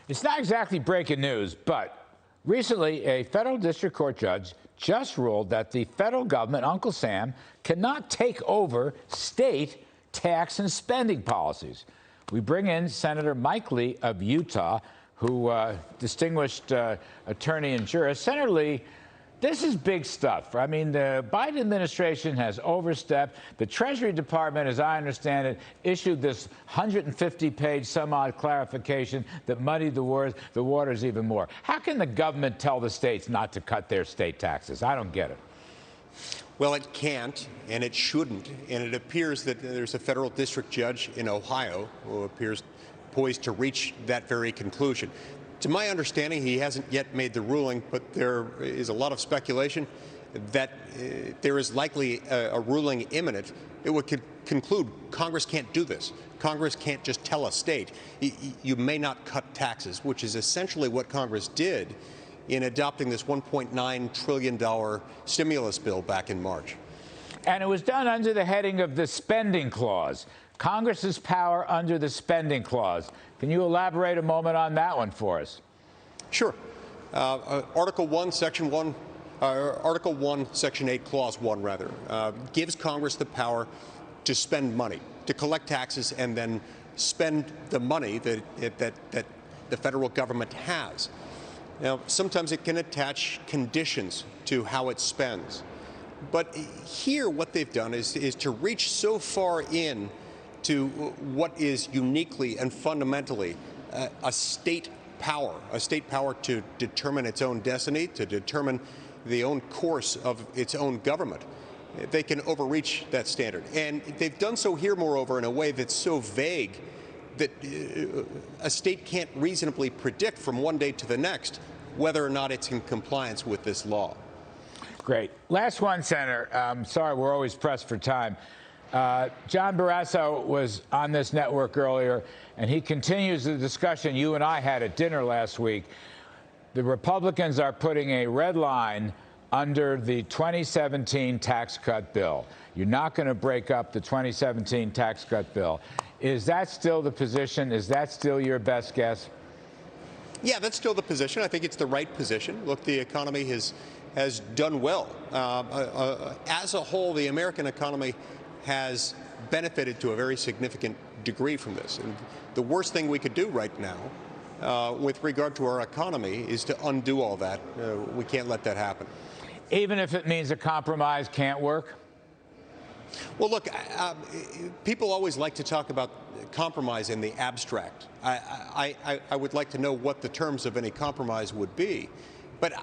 It's not exactly breaking news, but recently a federal district court judge just ruled that the federal government, Uncle Sam, cannot take over state tax and spending policies. We bring in Senator Mike Lee of Utah, who distinguished attorney and jurist. Senator Lee, this is big stuff. I mean, the Biden administration has overstepped. The Treasury Department, as I understand it, issued this 150-page some-odd clarification that muddied the waters even more. How can the government tell the states not to cut their state taxes? I don't get it. Well, it can't, and it shouldn't. And it appears that there's a federal district judge in Ohio who appears poised to reach that very conclusion. To my understanding, he hasn't yet made the ruling, but there is a lot of speculation that there is likely a ruling imminent. It would conclude Congress can't do this. Congress can't just tell a state, you may not cut taxes, which is essentially what Congress did in adopting this $1.9 trillion stimulus bill back in March. And it was done under the heading of the spending clause. Congress's power under the spending clause. Can you elaborate a moment on that one for us? Sure. Article 1, Section 1, Article 1, Section 8, Clause 1, rather, gives Congress the power to spend money, to collect taxes, and then spend the money that the federal government has. Now, sometimes it can attach conditions to how it spends. But here, what they've done is to reach so far in to what is uniquely and fundamentally a state power to determine its own destiny, to determine the own course of its own government. They can overreach that standard. And they've done so here, moreover, in a way that's so vague that a state can't reasonably predict from one day to the next whether or not it's in compliance with this law. Great. Last one, Senator. Sorry, we're always pressed for time. John Barrasso was on this network earlier, and he continues the discussion you and I had at dinner last week. The Republicans are putting a red line under the 2017 tax cut bill. You're not going to break up the 2017 tax cut bill. Is that still the position? Is that still your best guess? Yeah, that's still the position. I think it's the right position. Look, the economy has done well. As a whole, the American economy has benefited to a very significant degree from this. And the worst thing we could do right now with regard to our economy is to undo all that. We can't let that happen. Even if it means a compromise can't work? Well, look, people always like to talk about compromise in the abstract. I would like to know what the terms of any compromise would be. But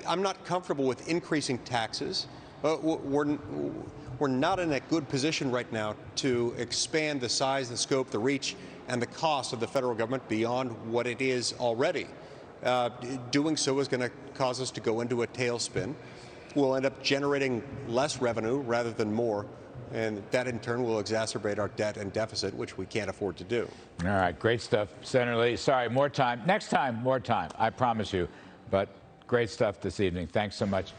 I'm not comfortable with increasing taxes. We're not in a good position right now to expand the size, the scope, the reach, and the cost of the federal government beyond what it is already. Doing so is going to cause us to go into a tailspin. We'll end up generating less revenue rather than more, and that in turn will exacerbate our debt and deficit, which we can't afford to do. All right, great stuff, Senator Lee. Sorry, more time. Next time, more time, I promise you. But great stuff this evening. Thanks so much.